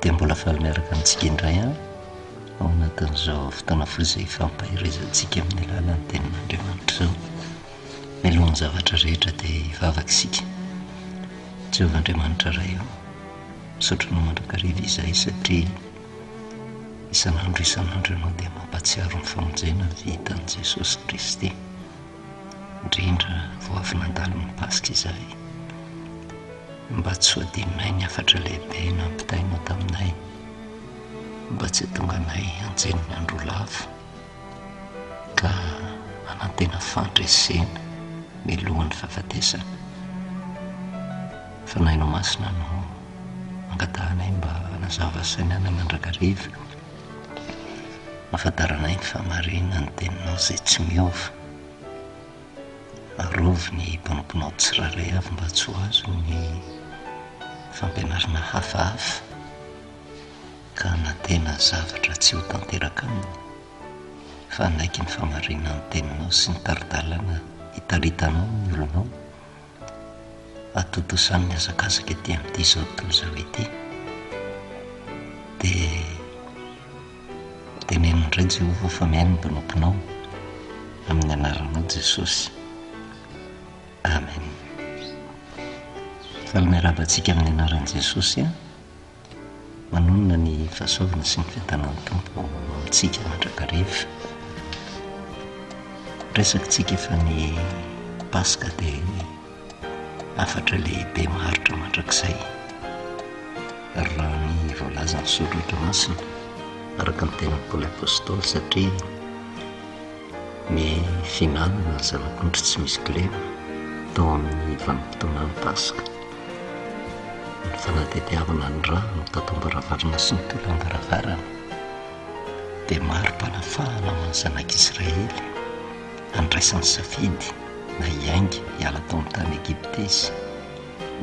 dia mbola faly miaraka amintsika indray ao anatin'izao fotoana foy izay fampahirezantsika amin'ny alalan'ny tenin'Andriamanitra izao. Milohan'ny zavatra rehetra dia hivavaka isika. Jehovah-Andriamanitra iray io, misaotra no mandrakariva izahay satria isan'andro ianao dia mampatsiaro ny famonjena vitan'i Jesosy Kristy. Indrindra vao avy nandalo ny Pasika izahay, mba tsy ho adinonay ny hafatra lehibe nampitainao taminay, mba tsy hatonga anay anjeny ny andro lavo ka anantena fandresena milohan'ny fahafatesana. Fanahinao masina no angatahanay mba hanazava saina any mandrakariva, afantaranay ny fahamarinana ny teninao izay tsy miova. Arovy ny mpanomponao tsirairay avy mba tsy ho azo ny fampianarana hafahafa ka na tena zavatra tsy ho tanteraka aminy, fa naiky ny fahamarinana ny teninao sy ny taridalana hitaritanao ny olonao, atotosany ny azakazaka ety amin'ity izao tontolo izao ity. Dia tenenina indray Jehovah fa miaino ny mpanomponao amin'ny anaranao Jesosy. Amen. Faly miarabantsika amin'ny anaran'i Jesosy manonona ny fahasoavana sy ny fiantanan'ny Tompo amintsika mandrakariva. Resakitsika efa ny Pasika dia hafatra lehibe maharitra mandrakizay raha ny voalaza ny soratra masina araka ny tenan'i Paoly Apôstôly, satria ny finanana ny zanak'ondry tsy misy kilema tao amin'ny vanim-potoana ny Pasika, ny fanatetiavana ny rà ny tatom-baravarana sy ny tolam-baravarana, dia mari-panafahana ho an'ny zanak'Israely andraisan'ny safidy na hiainga hiala tao amin'ny tany Egipta izy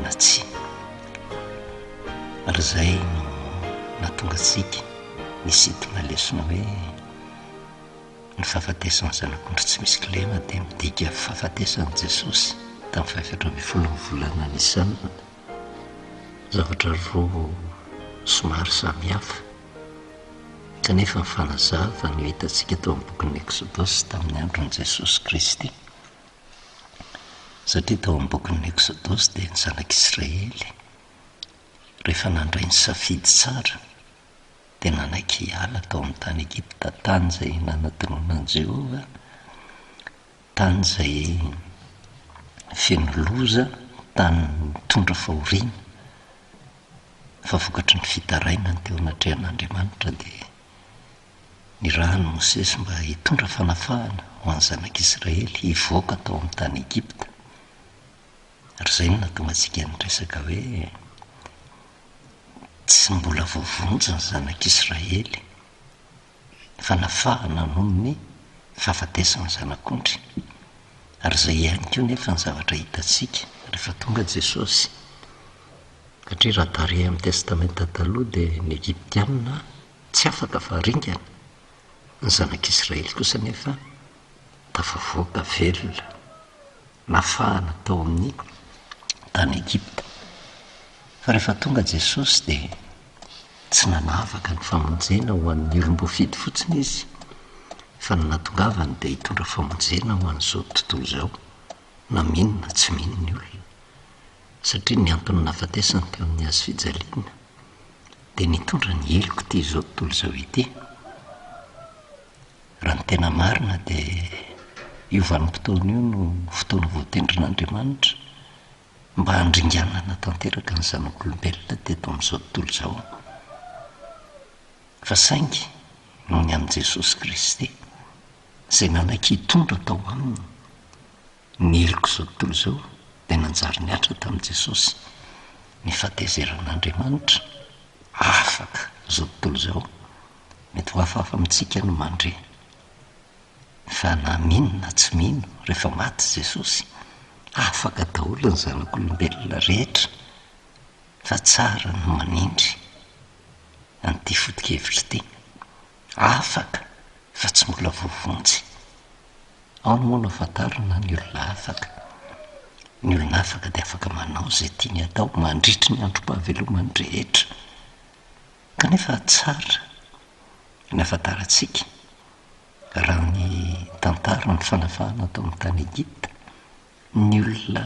na tsy. Ary izay no nahatonga antsika nisintona lesona hoe ny fahafatesan'ny zanak'ondry tsy misy kilema dia midika fahafatesan'i Jesosy tamin'ny 7 volana Nisanina. Zavatra roa somary samihafa kanefa mifanazava no hitantsika tao amin'ny bokin'ny Exodosy tamin'ny andron'i Jesosy Kristy. Satria tao amin'ny bokin'ny Exodosy dia ny zanak'Israely rehefa nandray ny safidy tsara dia nanaiky hiala tao amin'ny tany Egipta, tany izay nanadinonan Jehovah, tany izay feno loza, tany mitondra fahoriana, fa vokatry ny fitarainany teo anatrehan'Andriamanitra dia nirahany Mosesy mba hitondra fanafahana ho an'ny zanak'Israely hivoaka tao amin'ny tany Egipta. Ary izay no nahatonga antsika niresaka hoe tsy mbola voavonjy ny zanak'Israely, fanafahana noho ny fahafatesan'ny zanak'ondry. Ary izay ihany koa nefa ny zavatra hitantsika rehefa tonga Jesosy, satria raha tarehy amin'ny testamenta taloha dia ny Egyptiana tsy afaka varingana, ny zanak'Israely kosa nefa tafavoaka velona nafahana tao amin'ny tany Egipta. Fa rehefa tonga Jesosy dia tsy nanavaka ny famonjena ho an'ny olom-boafidy fotsiny izy, fa ny nahatongavany dia hitondra famonjena ho an'izao tontolo izao, na minona tsy mino ny olona. Satria ny antony nahafatesany teo amin'ny hazo fijaliana dia nitondra ny heloko ity izao tontolo izao ity. Raha ny tena marina dia io vanim-potoana io no fotoana voatendrin'Andriamanitra mba handringanana tanteraka ny zanak'olombelona teto amin'izao tontolo izao. Fa saingy noho ny amin'i Jesosy Kristy izay nanaiky hitondra tao aminy ny heloko izao tontolo izao, dia nanjary niatra tamin'i Jesosy ny fahatezeran'Andriamanitra afaka izao tontolo izao. Mety ho hafahafa amintsika no mandre, fa na mino na tsy mino rehefa maty Jesosy, afaka daholo ny zanak'olombelona rehetra, fa tsara no manindry an'ity foto-kevitra ity. Afaka fa tsy mbola voavonjy. Ao no moa no afantarana ny olona afaka. Ny olona afaka dia afaka manao izay tiany atao mandritry ny androm-pahavelomany rehetra. kanefa tsara ny afantarantsika raha ny tantara ny fanafahana atao amin'ny tany Egipta, ny olona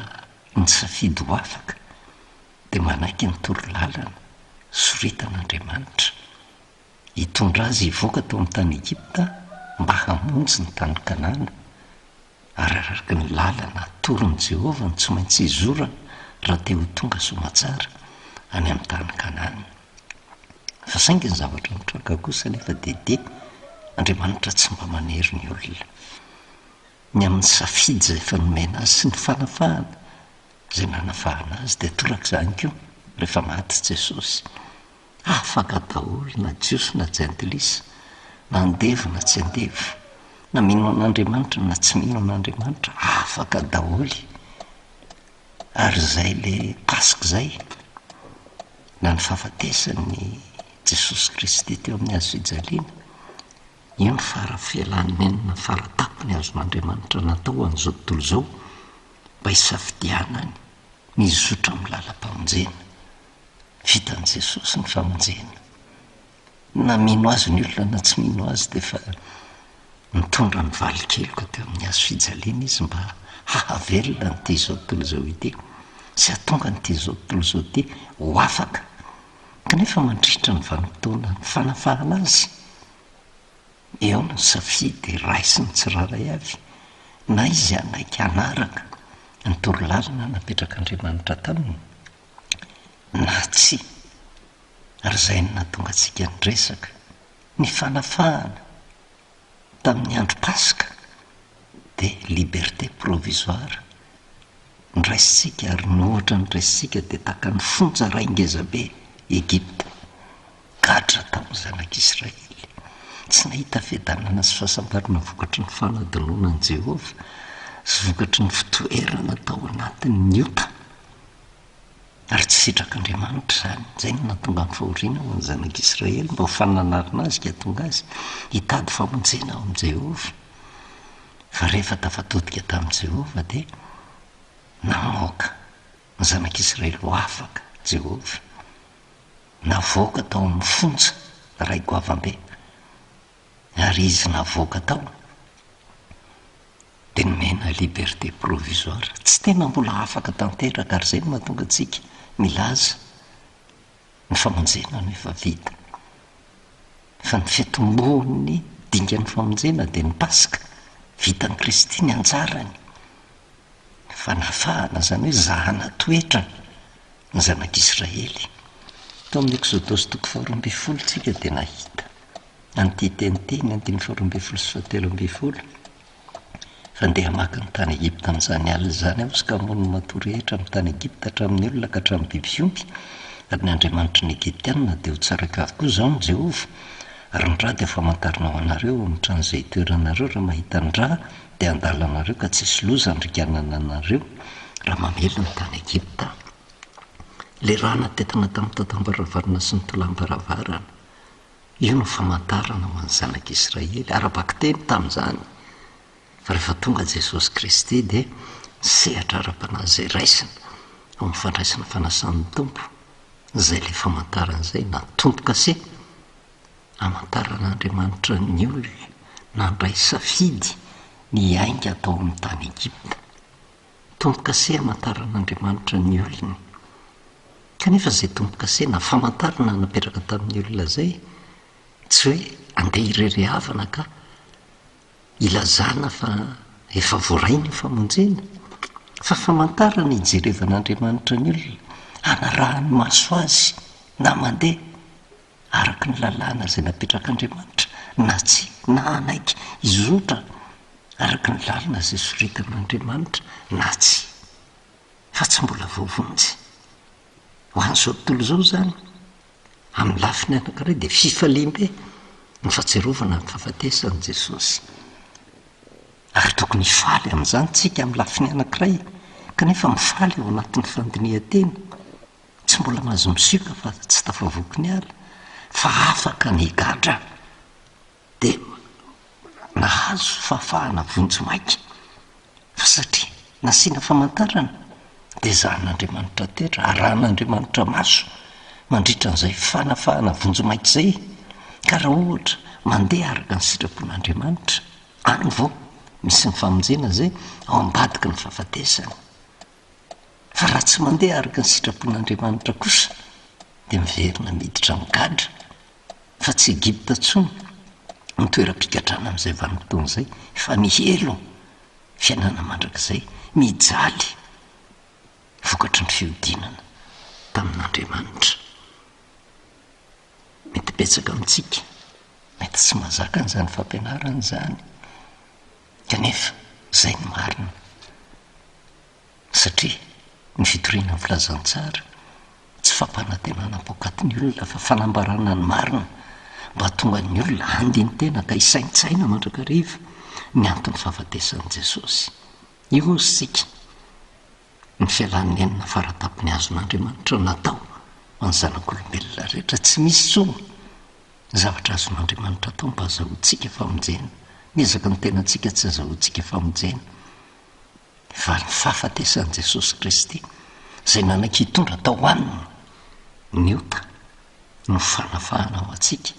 ny safidy ho afaka dia manaiky ny torolalana soritan'Andriamanitra hitondra azy hivoaka tao amin'ny tany Egipta mba hamonjy ny tany Kanana, ary araka ny lalana toron'i Jehova ny tsy maintsy hizorana raha te ho tonga soamantsara any amin'ny tany Kanana. Fa saingy ny zavatra mitranga kosa nefa diadia, Andriamanitra tsy mba manery ny olona ny amin'ny safidy izay efa nomena azy sy ny fanafahana izay nanafahana azy, dia torak'izany koa rehefa maty Jesosy, afaka daholo na jiosy na jentilisa, na andevo na tsy andevo, na mino an'Andriamanitra na tsy mino an'Andriamanitra, afaka daholy. Ary izay le Pasika izay na ny fahafatesany Jesosy Kristy teo amin'ny hazofijaliana, io ny farafialanenina faratapony azon'Andriamanitra natao an'izao tontolo izao mba hisafidianany ny zotra amin'ny lalam-pamonjena. Vitan'i Jesosy ny famonjena, na mino azy ny olona na tsy mino azy dia efa mitondra ny valikeloka teo amin'ny hazofijaliana izy mba hahavelona nyity izao tontolo izao ity sy hatonga nyity izao tontolo izao ity ho afaka, kanefa mandritra ny vanim-potoana ny fanafahana azy. Eo ny safidy raisy ny tsiraray avy, na izy anaiky anaraka ny torolalana napetrak'Andriamanitra taminy na tsy. Ary izay no nahatonga antsika nidresaka ny fanafahana tamin'ny andro Pasika dia liberté provisoire ndraisitsika, ary nohatra ndraisitsika dia tahaka ny fonja ray ngezabe Egipta gadra tamin'ny zanak'Israely, tsy nahita fiadanana sy fahasambarana vokatry ny fanadinoana an'i Jehova sy vokatry ny fitoerana tao anatin'ny ota, ary tsy sitrak'Andriamanitra izany. Izay no nahatonga ny fahoriana ho an'ny zanak'Israely mba ho fananarina azy ka tonga azy hitady famonjena ao amin'i Jehova. Fa rehefa tafatodika tamin'i Jehova dia namoaka ny zanak'Israely ho afaka Jehova, navoaka tao amin'ny fonja ray goavam-be, ary izy navoaka tao dia nomena liberté provisoire. Tsy tena mbola afaka tanteraka, ary izay no mahatonga antsika milaza ny famonjena no efa vita. Fa ny fiatombohan'ny dingan'ny famonjena dia ny Pasika, vitan'i Kristy ny anjarany, fanafahana izany hoe zahana toetrany ny zanak'Israely. Tao amin'ny Exodosy 4:12 tsika dia nahita an'ity teniteny 4:12 fandeha maka ny tany Egipta amin'izany alina izany aho sy ka mono matory rehetra amin'ny tany Egipta hatramin'ny olona ka hatramin'ny biby fiompy, ary ny Andriamanitra ny Egiptianina dia ho tsaraka avokoa izao ny Jehova. Ary ny rà dia famantarina ho anareo amin'ny trano izay toeranareo raha mahita ny rà dia andalanareo ka tsy hisy loza andrikanana anareo raha mamely ny tany Egipta. Le rà natetana tamin'ny tatam-baravarana sy ny tolam-baravarana, io no famantarana ho an'ny zanak'Israely ara-baka teny tamin'izany. Fa rehefa tonga Jesosy Kristy dia sehatra ara-panahy izay raisina ao amin'ny fandraisana fanasan'ny tompo, izay le famantarana izay na tompoka se hamantaran'Andriamanitra ny olona nandray safidy ny ainga atao amin'ny tany Egipta. Tompoka se hamantaran'Andriamanitra ny olony, kanefa izay tompoka se na famantarana napetraka tamin'ny olona izay tsy hoe andeha irerehavana ka ilazana fa efa voaraina io famonjena, fa famantarana hijerevan'Andriamanitra ny olona, hanarahany maso azy na mandeha araka ny lalàna izay napetrak'Andriamanitra, na tsy na anaiky izotra araka ny lalina izay soritan'Andriamanitra na tsy, fa tsy mbola voavonjy. Ho an'izao tontolo izao izany, amin'ny lafiny anankiray dia fifaliam-be ny fahatsiarovana ny fahafatesan'i Jesosy, ary tokony hifaly amin'izany tsika amin'ny lafiny anankiray, kanefa mifaly ao anatin'ny fandinihan-tena, tsy mbola mahazo misioka fa tsy tafavoky ny ala, fa afaka ny gadra dia nahazo fahafahana vonjy maika. Fa satria nasiana famantarana dia zahan'Andriamanitra toetra, arahan'Andriamanitra maso mandritra n'izay fanafahana vonjomaika izay ka raha ohatra mandeha araka ny sitrapon'andriamanitra any vao misy ny famonjena zay ao ambadiky ny fahafatesany. Fa raha tsy mandeha araka ny sitrapon'andriamanitra kosa dia miverina miditra migadra fa tsy Egipta tsony ny toeram-pikatrana amin'izay vanim-potoana izay fa mihelo fiainana mandrakizay mijaly vokatry ny fiodinana tamin'Andriamanitra. Mety betsaka amintsika mety tsy mahazaka an'izany fampianarana izany kanefa izay ny marina satria ny fitoriana ny filazantsara tsy fampanantenana apokatin'ny olona fa fanambarana ny marina mba tonga ny olona andiny tena ka hisaintsaina mandrakariva ny antony fahafatesan'i Jesosy. Io sika ny fialan'ny enina faratapony azon'Andriamanitra natao ho any zanak'olombelona rehetra. Tsy misy tsony zavatra azon'Andriamanitra atao mba azahoantsika famonjena. Niezaka ny tenantsika tsy azahoantsika famonjena fa ny fahafatesan'i Jesosy Kristy izay nanaiky hitondra tao aminy ny ota no fanafahana ho antsika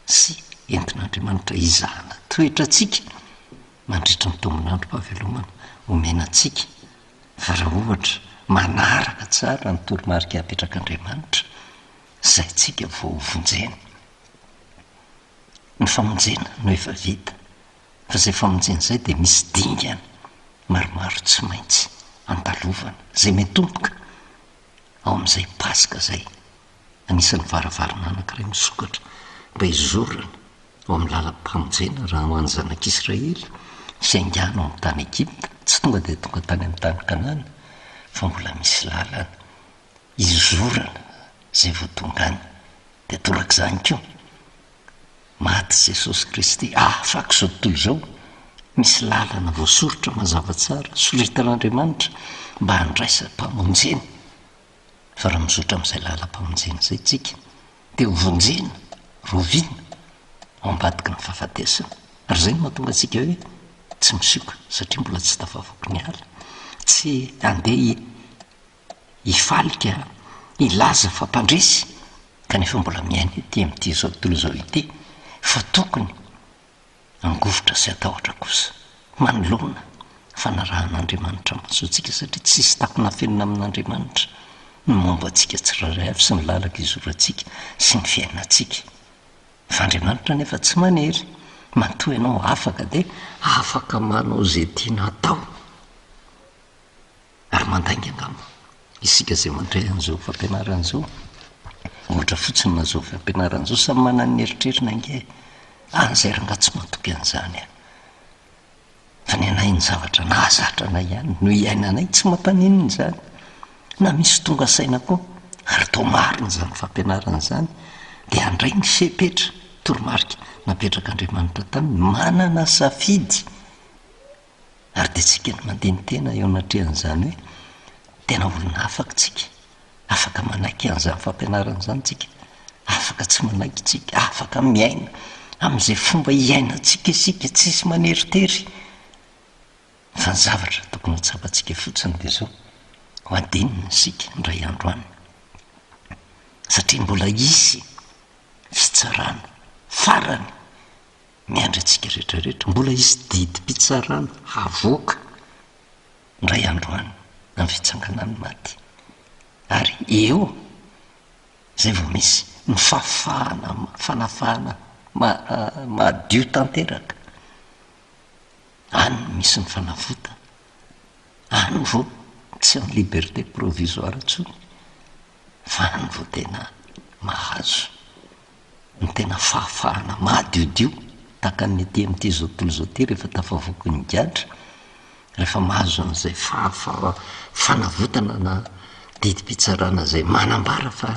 sy entin'Andriamanitra izahana toetra atsika mandritra ny tombonandro fahavelomana omena atsika. Fa raha ohatra manaraka tsara ny toromarika apetrak'Andriamanitra izay tsika vao vonjena. Ny famonjena no efa vita fa izay famonjena izay dia misy dingana maromaro tsy maintsy andalovana izay metomboka ao amin'izay pasika izay anisan'ny varavarana anankiray misokatra mba hizorana ao amin'ny lalam-pamonjena raha ho an'ny zanak'Israely fiaingana ao amin'ny tany Egipta. Tsy tonga dia tonga tany amin'ny tany Kanana fa mbola misy lalana hizorana izay vao tonga any. Dia torak'izany koa maty Jesosy Kristy afaka izao tontolo izao misy lalana voasorotra mazava tsara soritan'Andriamanitra mba handraisam-pamonjena. Fa raha mizotra amin'izay lalam-pamonjena izay tsika dia ho vonjena roviana ao ambadiky ny fahafatesana. Ary izay no mahatonga antsika hoe tsy misioka satria mbola tsy tafavoaka ny ala, tsy andeha hifalika hilaza fampandresy kanefa mbola miaina ety amin'ity zao tontolo izao ity. Fa tokony angovotra sy atahotra kosa manoloana fanarahan'Andriamanitra mahasoantsika satria tsisy takona fenina amin'Andriamanitra ny momba antsika tsirairay avy sy ny lalaka izorantsika sy ny fiainantsika. Fa Andriamanitra nefa tsy manery matoa ianao afaka dia afaka manao izay tiana atao ary mandainga angamba isika izay mandray an'izao fampianaran'izao ohatra fotsiny nazao fampianaran'izao samy manana ny eritrerina inge an'izay raha nga tsy matoky an'izany fa ny anay ny zavatra nahazatra anay ihany no iainanay tsy mampanenina izany na misy tonga saina koa ary tao marina izany fampianaran'izany dia andray ny fepetra toromarika napetrak'Andriamanitra taminy manana safidy ary dia tsika ny mandeha ny tena eo anatrehan'izany hoe tena olona afaka tsika afaka manaiky an'izany fampianaran'izany tsika afaka tsy manaiky tsika afaka miaina amin'izay fomba hiainantsika isika tsisy maneritery. Fa ny zavatra tokony ho tsapantsika fotsiny dia zao ho andinina isika ndray andro any satria mbola isy fitsarana farany miandry antsika rehetrarehetra, mbola isy didim-pitsarana havoaka ndray andro any amin'ny fitsanganan'ny maty. Ary eo izay vao misy ny fanafahana madio tanteraka any misy ny fanavota any vao tsy amin'ny liberté provisoire ntsony fa any vao tena mahazo ny tena fahafahana madiodio tahaka ny ety amin'ity zao tontolo zao ty rehefa tafavoaky ny gadra rehefa mahazo an'izay fanavotana na didim-pitsarana izay manambara fa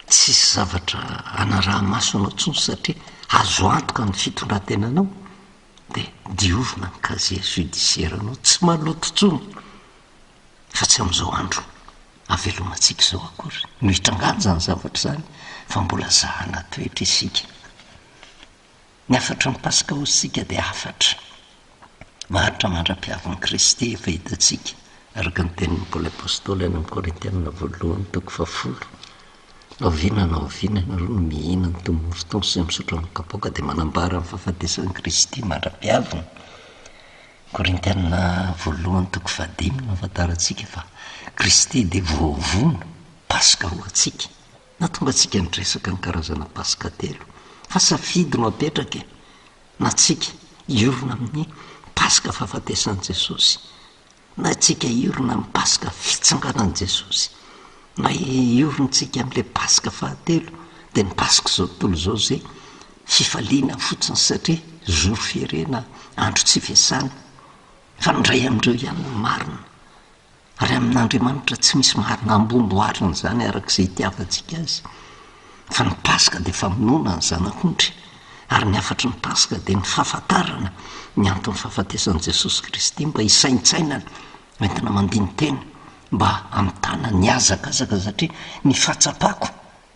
tsisy zavatra anaraha-maso anao tsony satria azo antoka ny fitondrantenanao dia diovina ny casier judiciaire anao tsy maloto tsony fa tsy amin'izao andro avelomantsika izao akory no hitrangany zany zavatra izany fa mbola zahana toetra isika. Ny afatra ny pasika osika dia afatra maharitra mandra-piavin'i Kristy efa hitantsika araka ny tenin'ny Paoly apôstôly any amin'ny Korintianina voalohany toko 10 oviana ovinana ro no mihina ny tomoro taona sy misotro amin'ny kapoaka dia manambara ny fahafatesan'i Kristy mandra-piavina. Korintianina voalohany toko 5 mahafantarantsika fa Kristy dia voavono paska ho antsika. Na tonga antsika nitresaka ny karazana paska telo fa safidy no apetraka na tsika iorona amin'ny paska fahafatesan'i Jesosy, na tsika iorona amin'ny paska fitsanganan'i Jesosy, na iorontsika amin'ilay paska fahatelo dia ny paska izao tontolo izao zay fifaliana fotsiny satria zoro fierena andro tsy fiasana fa ndray amindreo ihany ny marina, ary amin'Andriamanitra tsy misy marina ambomboarina zany arak'izay itiavantsika azy, fa ny paska dia famonoana ny zanak'ondry, ary ny afatry ny paska dia ny fahafantarana ny antony fahafatesan'i Jesosy Kristy mba hisaintsainana entina mandiny tena mba amitana ny azakazaka satria ny fahatsapako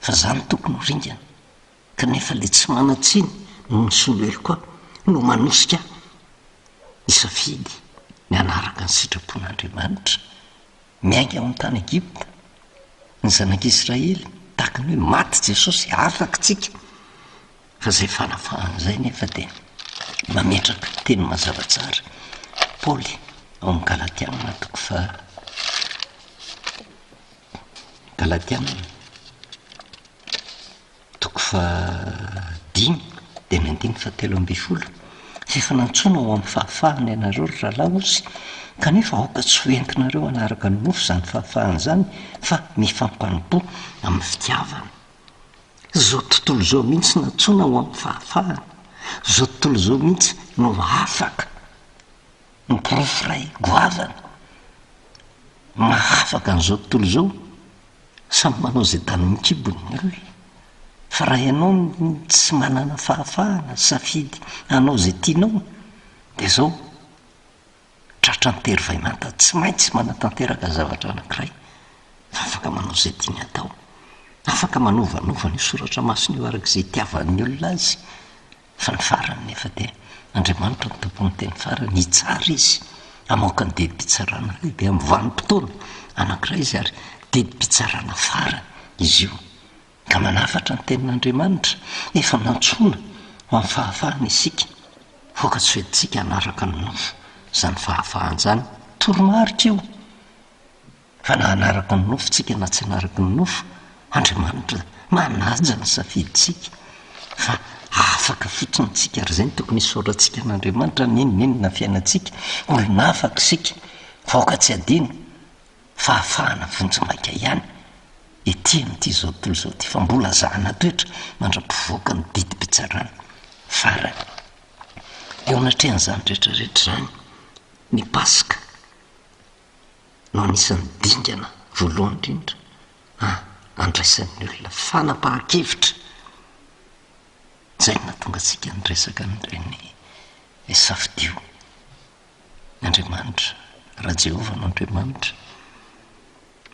fa zany tokony ho ringana kanefa le tsy manatsiny no nisoloelo koa no manosika isafidy ny anaraka ny sitrapon'Andriamanitra miainga ao amin'ny tany Egipta. Ny zanak'Israely tahaka ny hoe maty Jesosy afaka tsika fa zay fanafahan'izay nefa dia mametraka teny mazava tsara Paoly ao amin'ny Galatianina toko fa 5 dia ny 7:17 fefa nantsoina ao amin'ny fahafahana ianareo ry ralaosy kanefa aoka tsy ho entinareo anaraka ny nofo zany fahafahana zany fa mifampanompo amin'ny fitiavana. Zao tontolo zao mihitsy nantsoina ho amin'ny fahafahana, zao tontolo zao mihitsy no afaka ny porofray goavana mahafaka n'izao tontolo zao samy manao zay tany mikibony roy. Fa raha ianao tsy manana fahafahana safidy anao zay tianao dia zao tratra ny tery vaimanta tsy maintsy manatanteraka zavatra anankiray fa afaka manao zay tiany atao, afaka manovanova ny soratra masina io arak'izay tiavan'ny olona azy. Fa ny farany nefa dia Andriamanitra ny tompony teny farany hitsara izy amoaka ny dedi-pitsarana lehibe amin'ny vanim-potoana anankiray izy ary dedi-pitsarana farany izy io ka manafatra ny tenin'Andriamanitra efa nantsoina ho amin'ny fahafahana isika voka tsy hoentintsika anaraka ny nofo zany fahafahana zany toromarika io fa na anaraka ny nofo tsika na tsy anaraka ny nofo Andriamanitra manaja ny safiditsika fa afaka fotsiny tsika ary zay ny tokony hisaorantsika n'Andriamanitra ninonina fiainantsika olona afaka isika vaoka tsy adino fahafahana vonjy-maika ihany ety amin'ity zao tontolo zao ty fa mbola zahana toetra mandra-pivoaka ny didi-pitsarana farany eo anatrehan'izany rehetrarehetra zany ny paska no anisan'ny dingana voalohany indrindra andraisan'ny olona fanapahan-kevitra zay natonga antsika nyresaka n'ireny safidio Andriamanitra raha Jehova no Andriamanitra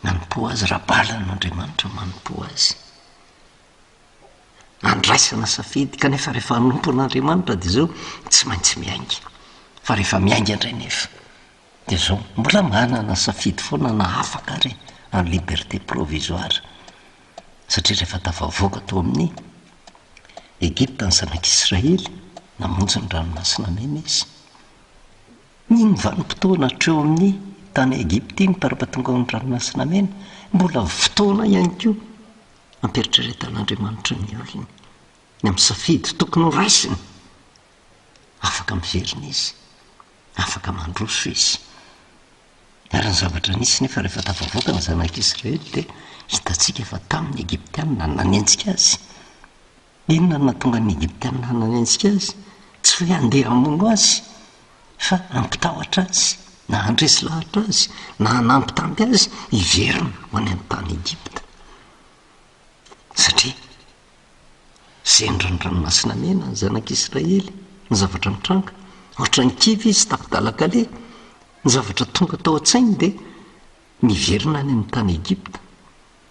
manompo azy, raha bala no Andriamanitra manompo azy andraisana safidy kanefa rehefa hanompo an'Andriamanitra dia zao tsy maintsy miainga fa rehefa miainga indray nefa dia zao mbola manana safidy foana na afaka ary en liberté provisoire satria rehefa tafavoaka tao amin'ny Egipta ny zanak'Israely namonjy ny ranomasina mena izy ny vanim-potoana hatreo amin'ny tany Egipta iny parapatonga ao ny ranomasina mena mbola fotoana ihany koa ampieritreretan'Andriamanitra ny olony ny amin'ny safidy tokony ho raisiny afaka miverina izy, afaka mandroso izy. Ary ny zavatra nisy nefa rehefa tafavoaka ny zanak'Israely dia hitantsika efa tamin'ny Egiptianina nanenjika azy. Inona no nahatonga ny Egiptianina nanenjika azy? Tsy hoe handeha hamono azy fa hampitahotra azy na handresy lahatra azy na hanampitamby azy hiverina ho any amin'ny tany Egipta satria zendra ny ranomasina mena ny zanak'Israely ny zavatra mitranga ohatra ny kivy izy tapidalakale ny zavatra tonga tao an-tsainy dia miverina any amin'ny tany Egipta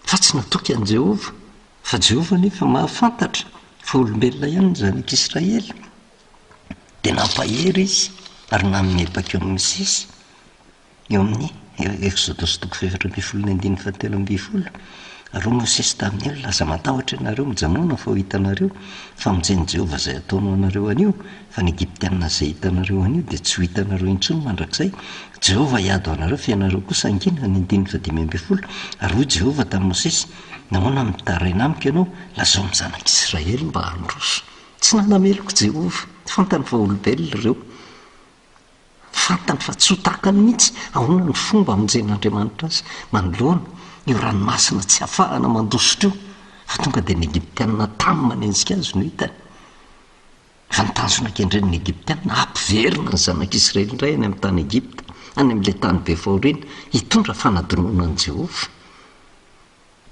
fa tsy natoky an' Jehova fa Jehova nefa mahafantatra fa olombelona ihany ny zanak'Israely dia nampahery izy ary namimepaka eo amin'ny sisy eo amin'ny Exodus 4:17-18 ro mosesy tamin'ny eo laza matahotra ianareo mijanona fa ho hitanareo fa mijen'ny Jehovah izay ataonao anareo anio fa ny Egyptiana izay hitanareo anio dia tsy ho hitanareo intsony mandrakizay. Jehovah hiady ho anareo fa ianareo kosa angina ny 9:20 ary hoy Jehovah tamin'i Mosesy nahoana mitaraina amiko ianao lazao amin'ny zanak'Israely mba handroso. Tsy nanameloko Jehovah, fantany fa olombelona ireo, fantany fa tsy ho tahakany mihitsy. Ahoana ny fomba amonjen'Andriamanitra azy manoloana io ranomasina tsy hafahana mandositra io fa tonga dia ny Egyptiana tamy manenjika azy no hitany. Fa nitanjona kendreny ny Egyptiana ampiverina ny zanak'Israely indray any amin'ny tany Egypta, any amin'ilay tany be fahoriana hitondra fanadinoana an' Jehovah.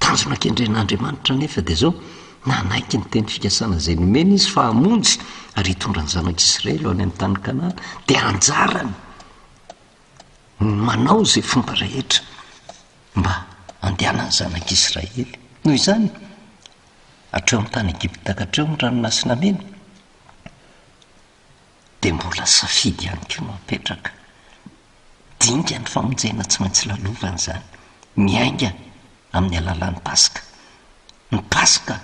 Tanjona kendren'Andriamanitra nefa dia zao nanaiky ny teny fikasana izay nomena izy fa hamonjy ary hitondra ny zanak'Israely ho any amin'ny tany Kanana dia anjarany manao izay fomba rehetra mba andehanany zanak'Israely. Noho izany hatreo amin'ny tany Egypta ka hatreo ny ranomasina mena dia mbola safidy ihany koa mapetraka. Dinga ny famonjena tsy maintsy lalovana izany, miainga amin'ny alalan'ny Paska. Ny Paska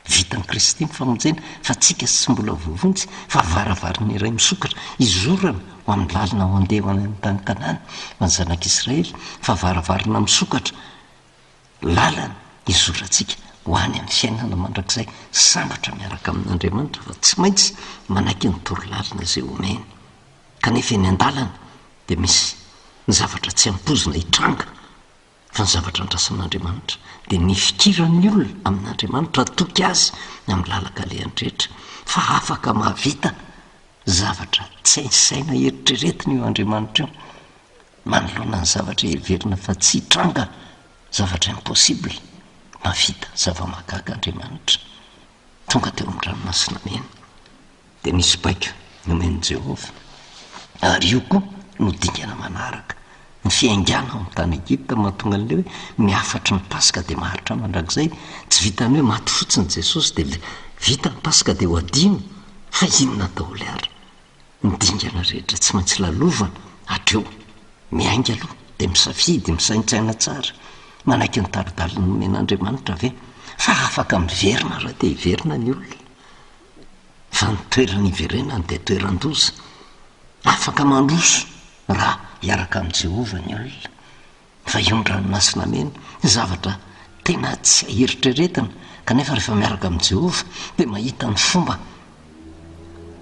vitan'i Kristy ny famonjena fa tsika tsy mbola voavonjy fa varavarana iray misokatra izorana ho amin'ny lalina ho andeha ho any amin'ny tany Kanana ho ny zanak'Israely, fa varavarana misokatra lalana izorantsika ho any amin'ny fiainana mandrakizay sambatra miaraka amin'Andriamanitra fa tsy maintsy manaiky ny torolalina izay omeny. Kanefa eny an-dalana dia misy ny zavatra tsy hampozina hitranga fa ny zavatra andrasan'Andriamanitra dia ny fikiran'ny olona amin'Andriamanitra toky azy amin'ny lalaka alehan'ny fa afaka mahavita zavatra tsy hainsaina eritreretina io Andriamanitra io manoloana ny zavatra heverina fa tsy hitranga, zavatra impossible, mavita zava-mahagaga Andriamanitra. Tonga teo amin'ny ranomasina mena dia nisy baika nomen'i Jehovah ary io koa no dingana manaraka ny fiaingana ao amin'ny tany Egypta mahatonga an'ilay hoe miafatry ny Paska dia maharitra mandrakizay. Tsy vitany hoe maty fotsiny Jesosy dia vita ny Paska dia ho adino, fa inona daholo ary ny dingana rehetra tsy maintsy lalovana hatreo miainga aloha dia misafidy misaintsaina tsara manaiky ny taridalina nomen'Andriamanitra ve fa afaka miverina raha dia hiverina ny olona, fa ny toerany hiverenany dia toeran-doza, afaka mandroso raha hiaraka amin'ny Jehovah ny olona. Fa io ny ranomasina mena zavatra tena tsy aheritreretina kanefa rehefa miaraka amin'ny Jehovah dia mahita ny fomba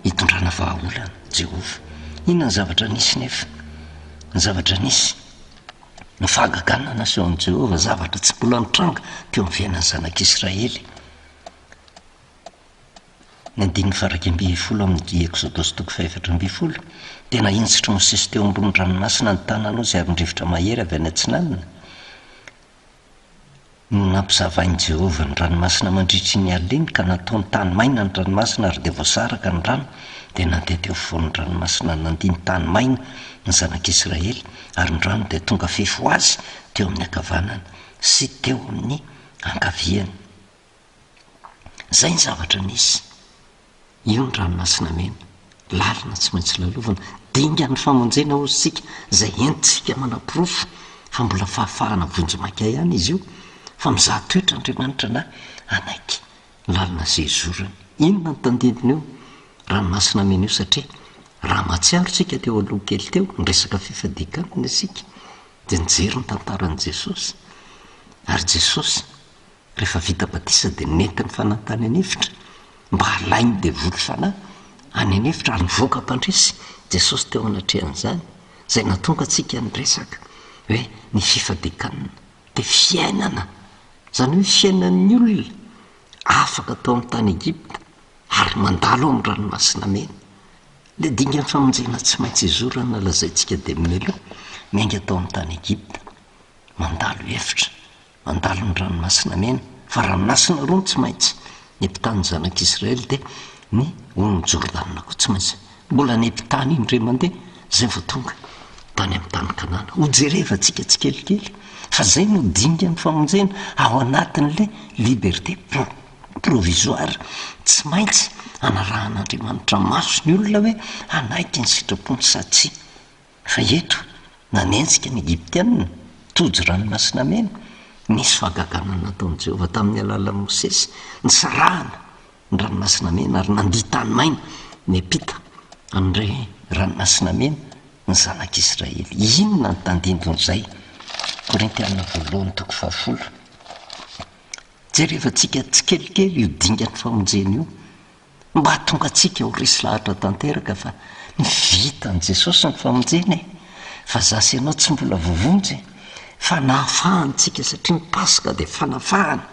hitondrana vahaolana Jehovah. Inona ny zavatra nisy nefa? Ny zavatra nisy ny fahagaganana sy eo amin'i Jehovah, zavatra tsy mbola nitranga teo amin'ny fiainan'ny zanak'Israely. Ny 10:20 amin'ny Exodosy 4:20 dia nahinjitra Mosesy teo ambony ranomasina ny tananao izay avin-drivotra mahery avy any atsinanana. Nampizavain'i Jehovah ny ranomasina mandritry ny aliny ka nataony tany maina ny ranomasina ary dia voasaraka ny rano dia nandeha teo afovoan'ny ranomasina nandiny tany maina ny zanak'Israely ary ny rano dia tonga fefo azy teo amin'ny ankavanana sy teo amin'ny ankaviany. Zay ny zavatra nisy. Io ny ranomasina mena, lalina tsy maintsy lalovana, dinga ny famonjena ho sika izay entintsika manam-porofo fa mbola fahafahana vonjy-maika ihany izy io, fa mizaha toetra Andriamanitra na anaiky lalina izay izorany. Inona ny tandidina eo ranomasina mena io satria raha mahatsiaro tsika teo aloha kely teo ny resaka fifadikanana isika dia nijery ny tantaran'i Jesosy ary Jesosy rehefa vita batisa dia nentiny fanantany an'efitra mba halainy dia vory fanahy any an'efitra ary nivoaka mpandresy Jesosy teo anatrehan'izany izay natonga antsika ny resaka hoe ny fifadikanana dia fiainana, izany hoe fiainan'ny olona afaka tao amin'ny tany Egypta ary mandalo amin'ny ranomasina mena. Ilay dingan'ny famonjena tsy maintsy izorana lazaintsika dia mialoha miainga tao amin'ny tany Egypta, mandalo efitra, mandalo ny ranomasina mena, fa ranomasina roa ny tsy maintsy ny mpitany zanak'Israely dia ny on'ny Jordana koa tsy maintsy mbola ny mpitany iny re mandeha zay vao tonga tany amin'ny tany Kanana. Ho jerevantsika tsikelikely fa zay no dingan'ny famonjena ao anatin'ilay liberté provisoire. Tsy maintsy anarahan'Andriamanitra maso ny olona hoe anaiky ny sitrapony sa tsy. Fa eto nanenjika ny Egyptianina tojo ranomasina mena nisy fahagaganana nataon'i Jehova tamin'ny alala Mosesy nysarahana ny ranomasina mena ary nandia tany maina niampita an'ray ranomasina mena ny zanak'Israely. Inona ny tandindon'izay? Korintianina 1:10. Jereva antsika tsikelikely io dingan'ny famonjena io mba tonga antsika ho resy lahatra tanteraka fa ny vitan'i Jesosy ny famonjena fa zasy ianao tsy mbola voavonjy fa nahafahantsika satria ny Paska dia fanafahana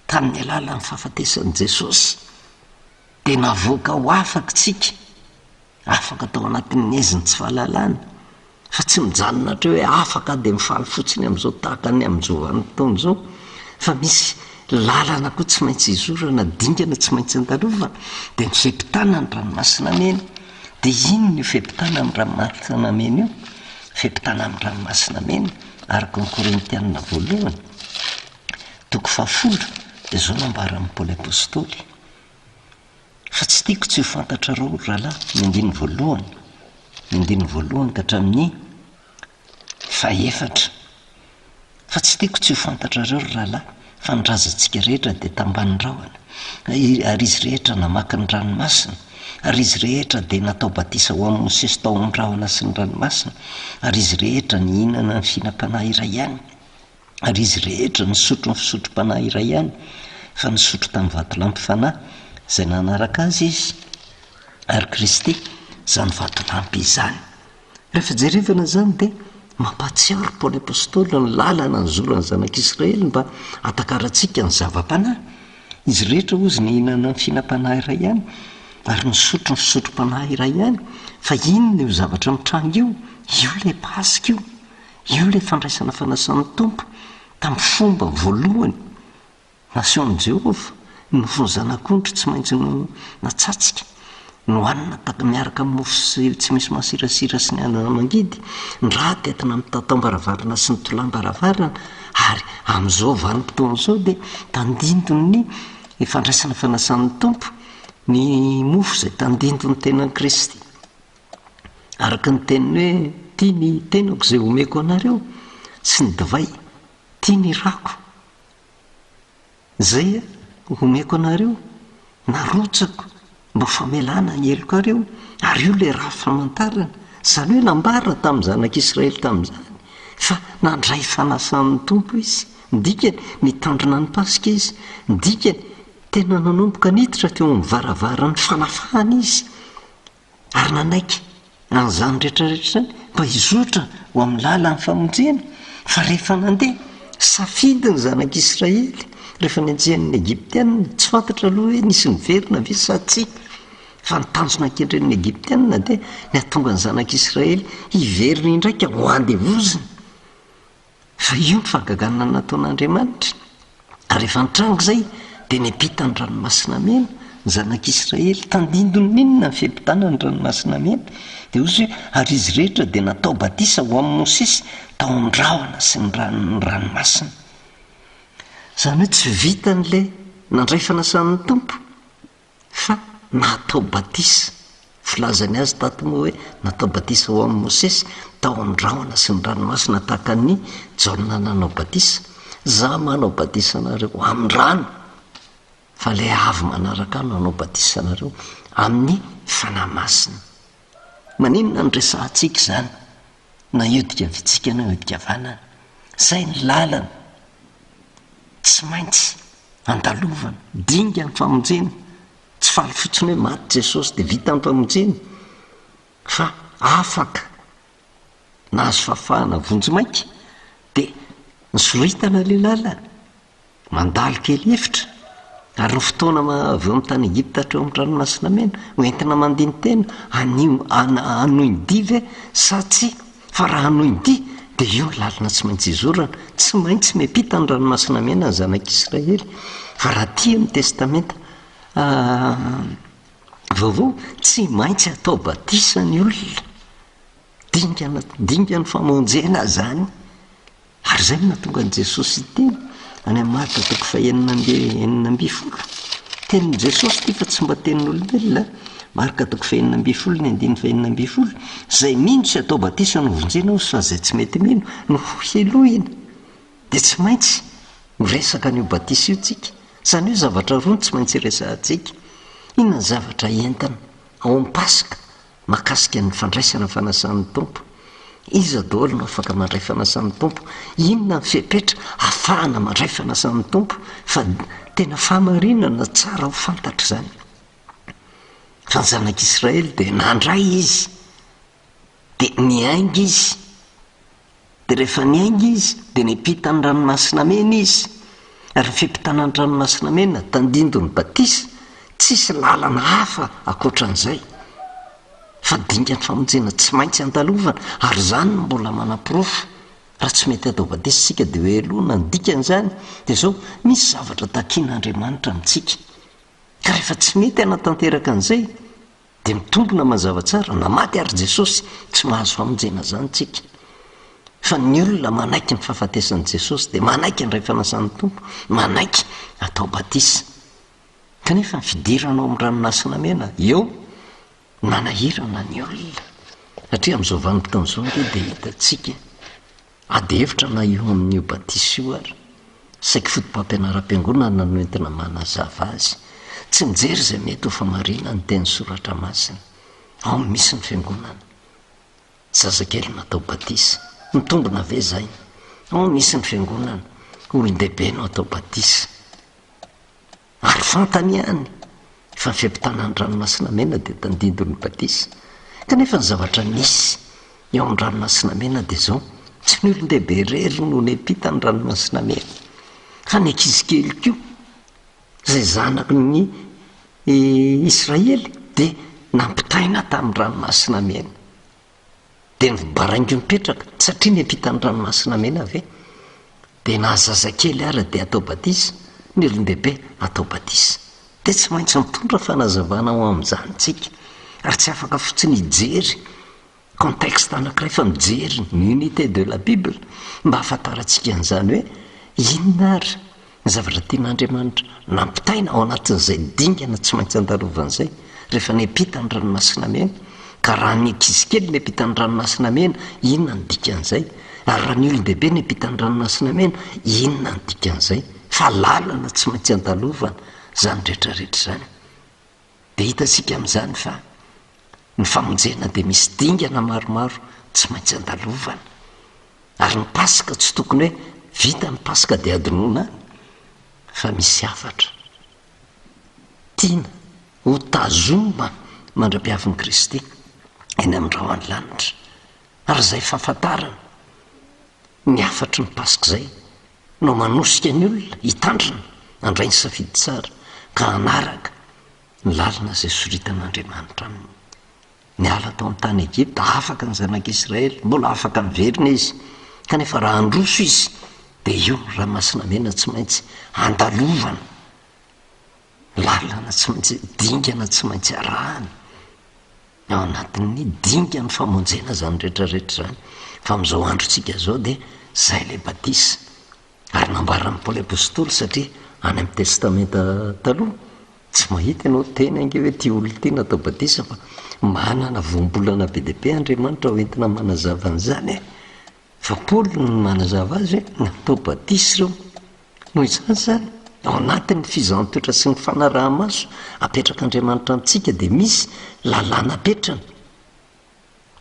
tamin'ny alalan'ny fahafatesan'i Jesosy dia navoaka ho afaka tsika, afaka tao anatin'ny eziny tsy fahalalana fa tsy mijanona hatra hoe afaka dia mifaly fotsiny amin'izao tahaka ny amin'izao taona izao fa misy lalana koa tsy maintsy izorana, dingana tsy maintsy andalovana dia ny fepitana ny ranomasina mena. Dia inona io fepitana amin'ny ranomasina mena io? Fepitana amin'ny ranomasina mena araka ny Korintianina 1:10 dia zao nambaran'i Paoly apôstôly: fa tsy tiako tsy ho fantatrareo rahalahy, ny 1:1 ka hatramin'ny 4, fa tsy tiako tsy ho fantatrareo rahalahy fa ny razantsika rehetra dia tambanin'ny rahona, ary izy rehetra namaky ny ranomasina, ary izy rehetra dia natao batisa ho amin'ny Mosesy tao amin'ny rahona sy ny ranomasina, ary izy rehetra nihinana ny fihinam-panahy iray ihany, ary izy rehetra nisotro ny fisotrom-panahy iray ihany, fa nisotro tamin'ny vatolampy-fanahy izay nanaraka azy izy, ary Kristy izany vatolampy izany. Rehefa jerevana izany dia mampatsiaro Paoly apôstôly ny lalana nyzoran'ny zanak'Israely mba hatakarantsika ny zava-panahy. Izy rehetra ozy nihinana ny fihinam-panahy iray ihany ary nisotro ny fisotrom-panahy iray ihany, fa inona io zavatra mitranga io? Io le Paska io le fandraisana fanasan'ny Tompo tamin'ny fomba voalohany nasehon'i Jehova. Nofony zanak'ondry tsy maintsy no natsatsika, nohanina miaraka amin'ny mofo tsy misy masirasira sy ny anamangidy, ny raha tetina amin'ny tatao-baravarana sy ny tolam-baravarana, ary amin'izao vanim-potoan'izao dia tandindony ny fandraisana fanasan'ny Tompo ny mofo izay tandindony tenan'i Kristy. Araka ny teniny hoe: tia ny tenako izay omeko anareo, sy ny divay tia ny rako izay omeko anareo, narotsako mba famelana ny helokareo, ary io le raha famantarana, izany hoe nambara tamin'ny zanak'Israely tamin'izany fa nandray fanasan'ny Tompo izy, ndikany nitandrina ny Paska izy, ndikany tena nanomboka niditra teo amin'ny varavaran'ny fanafahana izy, ary nanaiky an'izany rehetrarehetra izany mba hizotra ho amin'ny lalan'ny famonjena. Fa rehefa nandeha safidy ny zanak'Israely rehefa nianjehan'ny Egyptianina, tsy fantatra aloha hoe nisy niverina ve sa tsia, fa nitanjona ankendren'ny Egyptianina dia nihatonga ny zanak'Israely hiverina indraika ho andevozina. Fa io ny fahagaganana nataon'Andriamanitra. Ary rehefa nitranga izay dia niampita ny ranomasina mena ny zanak'Israely, tandindony n'inona ny fiampitana ny ranomasina mena? Dia ozy hoe: ary izy rehetra dia natao batisa ho amin'ny Mosesy tao amin'ny rahona sy ny ranomasina. Izany hoe tsy vita n'le nandray fanasan'ny Tompo fa natao batisa. Filazany azy tato moa hoe natao batisa ho amin'ny Mosesy tao amin'ny rahona sy ny ranomasina tahaka ny Jaona nanao batisa. Za manao batisa anareo amin'ny rano, fa le avy manaraka no nanao batisa anareo amin'ny fanahy masina. Maninona ny resahantsika izany? Na iodika vitsika na iodika vanana, izay ny lalana tsy maintsy andalovana, dinga ny famonjena. Tsy faly fotsiny hoe maty Jesosy dia vita ny famonjena, fa afaka nahazo fahafahana vonjy-maika dia nisoritana le lalana, mandalo kely hevitra. Ary ny fotoana avy amin'ny tany Egipta hatreo amin'ny ranomasina mena hoentina mandiny tena hanohin-dia ve sa tsy? Fa raha hanohin-dia dia io ny lalana tsy maintsy izorana, tsy maintsy miampita ny ranomasina mena ny zanak'Israely. Fa raha tia amin'ny testamenta vaovao, tsy maintsy atao batisa ny olona, dinga ny famonjena zany. Ary izay no nahatonga an'i Jesosy teny any amin'ny Marka 4:12. Tenin'i Jesosy ty fa tsy mba tenin'olombelona. Marka 4:12, izay mino tsy atao batisa no vonjena fa izay tsy mety mino no helohina. dia tsy maintsy horesaka an'io batisa io tsika. Zany hoe zavatra roa ny tsy maintsy resantsika. Inona ny zavatra entana ao amin'ny pasika mahakasika ny fandraisana fanasan'ny tompo? Iza daholo no afaka mandray fanasan'ny tompo? Inona ny fepetra ahafahana mandray fanasan'ny tompo? Fa tena fahamarinana tsara ho fantatra zany fa ny zanak'Israely dia nandray izy dia niainga izy, dia rehefa niainga izy dia nipita ny ranomasina mena izy. Ary ny fimpitana ny ranomasina mena tandindony batisa, tsisy lalana hafa akoatran'izay fa dinga ny famonjena tsy maintsy andalovana. Ary zany no mbola manam-pirofo. Raha tsy mety atao batisa isika dia hoe aloha ny dikan'izany dia zao misy zavatra takian'Andriamanitra amintsika. Ka rehefa tsy mety hanatanteraka an'izay dia mitombona mazava tsara na maty ary Jesosy tsy mahazo famonjena zany tsika. Fa ny olona manaiky ny fahafatesan'i Jesosy dia manaiky ny ray fanasan'ny tompo, manaiky atao batisa. Kanefa ny fidirana ao amin'ny ranomasina mena eo manahirana ny olona. Satria amin'izao vanim-potoan'izao nge dia hitantsika ady hevitra na io amin'io batisa io ary saika fotom-pampianaram-piangonana no entina manazava azy. Tsy mijery izay mety ho famarina ny teny soratra masina. Ao misy ny fiangonana zazakely natao batisa, mitombona ve zay? Ao misy ny fiangonana olon-dehibe no atao batisa. Ary fantany ihany fa ny fiampitana ny ranomasina mena dia tandindony batisa. Kanefa ny zavatra nisy eo amin'ny ranomasina mena dia zao, tsy ny olon-dehibe irery no niampita ny ranomasina mena fa ny ankizy kely koa izay zanaky ny Israely dia nampitaina tamin'ny ranomasina mena. Dia nybaraingo mipetraka satria niampita ny ranomasina mena ve? Dia na zazakely ary dia atao batisa, ny olon-dehibe atao batisa. Dia tsy maintsy mitondra fanazavana ao amin'izany tsika. Ary tsy afaka fotsiny hijery contexte anankiray fa mijery ny unité de la Bible mba hahafantarantsika an'izany hoe inona ary ny zavatra tian'Andriamanitra nampitaina ao anatin'izay dingana tsy maintsy andalovan'izay rehefa niampita ny ranomasina mena. Ka raha ny ankizy kely niampita ny ranomasina mena, inona ny dikan'izay? Ary raha ny olon-dehibe niampita ny ranomasina mena, inona ny dikan'izay? Fa lalana tsy maintsy andalovana zany rehetrarehetra zany. Dia hitantsika amin'izany fa ny famonjena dia misy dingana maromaro tsy maintsy andalovana. Ary ny pasika tsy tokony hoe vita ny pasika dia adinoana any, fa misy hafatra tiana ho tazoma mandra-piavin'i Kristy eny amin'ny rahoan'ny lanitra. Ary izay fahafantarana ny hafatry ny pasika izay no manosika ny olona hitandrina handray ny safidy tsara ka hanaraka ny lalina izay soritan'Andriamanitra aminy. Ny ala tao amin'ny tany Egypta afaka ny zanak'Israely, mbola afaka miverina izy. Kanefa raha androso izy dia io ranomasina mena tsy maintsy andalovana, lalana tsy maintsy dingana tsy maintsy arahana ao anatin'ny dingana famonjena zany rehetrarehetra zany. Fa amin'izao androntsika zao dia zay le batisa. Ary nambaran'ny Paoly apôstôly satria any amin'ny testamenta taloha tsy mahita ianao teny ange hoe ty olona ty natao batisa, fa manana voambolana be dia be Andriamanitra ho entina manazava an'izany. Fa Paoly no manazava azy hoe natao batisa ireo noho izany zany ao anatin'ny fizaham-toetra sy ny fanaraha-maso apetrak'Andriamanitra amintsika dia misy lalàna petrana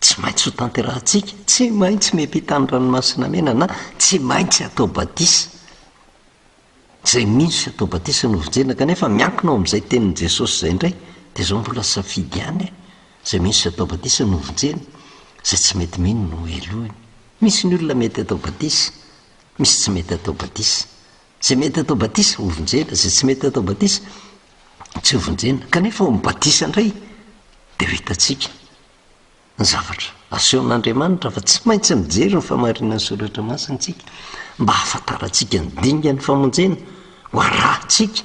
tsy maintsy ho tanterahantsika. Tsy maintsy miampita ny ranomasina mena na tsy maintsy atao batisa. Zay misy atao batisa no vonjena. Kanefa miankina ao amin'izay tenin'i Jesosy izay indray dia zao mbola safidy ihany. Zay misy atao batisa no vonjena, zay tsy mety mino no elohiny. Misy ny olona mety atao batisa, misy tsy mety atao batisa. Zay mety atao batisa ho vonjena, zay tsy mety atao batisa tsy ho vonjena. Kanefa ao amin'ny batisa indray dia ho hitantsika ny zavatra asehon'Andriamanitra fa tsy maintsy mijery ny famarinan'ny soratra masintsika mba hahafantarantsika ny dinga ny famonjena ho arahantsika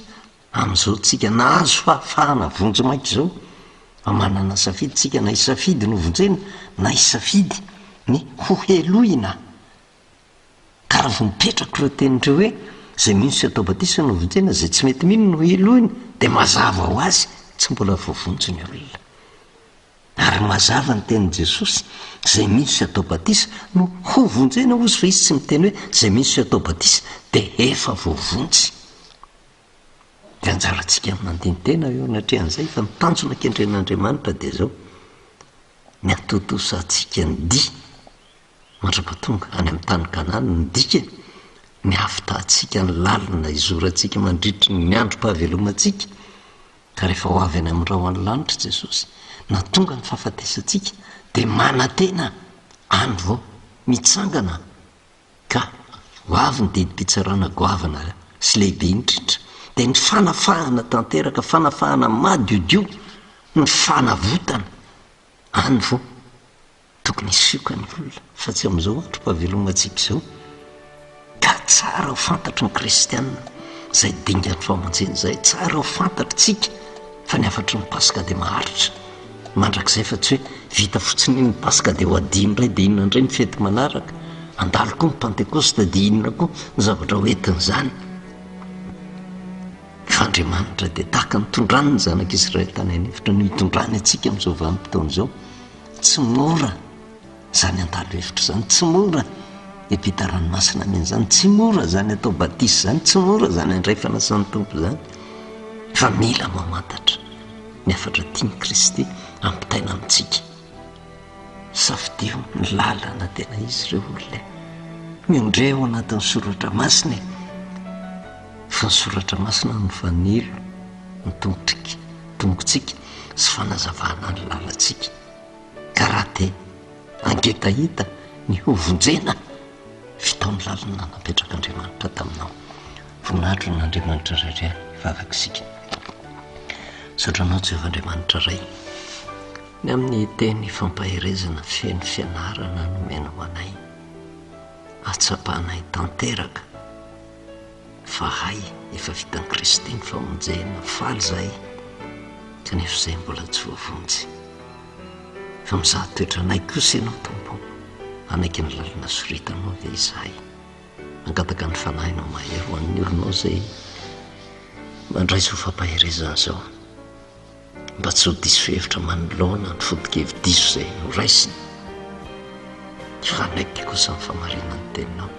amin'izao tsika nahazo fahafahana vonjy maika izao. Manana safidy tsika na hisafidy no vonjena na hisafidy ny ho helohina. Ka raha vo mipetraka ireo tenindreo hoe zay misy atao batisa no vonjena, zay tsy mety mino no helohina, dia mazava ho azy tsy mbola voavonjy ny olona. ary mazava ny tenin' jesosy zay misy atao batisa no ho vonjena ozy fa izy tsy miteny hoe zay misy atao batisa de efa voavonjy. de anjarantsika amin'ny mandini-tena eo anatrehan'izay fa mitanjona ankendren'andriamanitra de zao ny atotosantsika ny dia mandrapatonga any amin'ny tany kanany ny dika ny afitahantsika ny lalina izorantsika mandritry ny androm-pahavelomantsika ka rehefa ho avy any amin'ny rao any lanitra jesosy na tonga ny fahafatesantsika de manantena any vao mitsangana ka ho avy ny didim-pitsarana goavana sy lehibe indrindra de ny fanafahana tanteraka fanafahana madiodio ny fanavotana any vao tokony isioka ny olona fa tsy am'izao androm-pahavelomantsika zao ka tsara ho fantatry ny kristianina zay dingany famonjeny zay tsara ho fantatritsika fa ny afatry ny paska de maharitra mandrak'izay fa tsy hoe vita fotsiny ny paska de ho adino ray de inona indray ny fety manaraka andalo koa ny pentekosta de inona koa ny zavatra hoentin'izany fa andriamanitra de tahaka nitondrany ny zanak'Israely tany anefitra no hitondrany atsika am'izao vanim-potoana zao tsy mora zany andalo hevitra zany tsy mora epita ranomasina meny zany tsy mora zany atao batisa zany tsy mora zany andray fanasan'ny tompo zany fa mila mamantatra ny afatra tiany Kristy ampitaina amintsika safidio ny lalana tena izy ireo olona miondre ao anatin'ny soratra masina fa ny soratra masina no fanilo ny tombotsika sy fanazavana ny lalantsika ka raha te angetahita ny hovonjena fitaony lalina napetrak'Andriamanitra taminao voninahitro n'Andriamanitra rarya vavakisika sotranao Jehovah-Andriamanitra ray ny amin'ny teny fampaherezana feno fianarana nomena ho anay atsapanay tanteraka fa hay efa vitan'i Kristy ny famonjena faly zay kanefa izay mbola tsy voavonjy fa mizaha toetra anay kosa ianao tompo anaiky ny lalina soritanao ve izahay angataka ny fanahinao mahery ho an'ny olonao zay mandraisa ho fampaherezana zao mba tsy ho diso hevitra manoloana ny fodikevy-diso zay noraisiny fa anaiky kosa ny famarinany teninao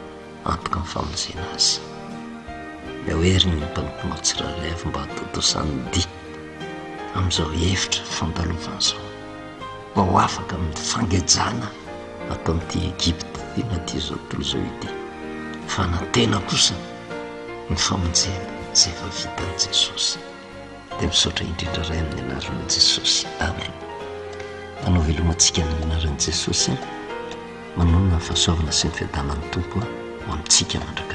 antoka ny famonjena azy miaohery ny mpanomponao tsirairay avy mba hatotosan'ny dia amin'izao hevitra fandalovan'izao mba ho afaka amin'ny fangejana atao amin'ity Egipta tena ty zao tontolo zao ity fa natena kosa ny famonjena zay efa vitan'i Jesosy dia misaotra indrindra ray amin'ny anaran'i Jesosy amen. Manao velomantsika amin'ny anaran'i Jesosy manonona ny fahasoavana sy ny fiadanan'ny tompo ho amintsika mandra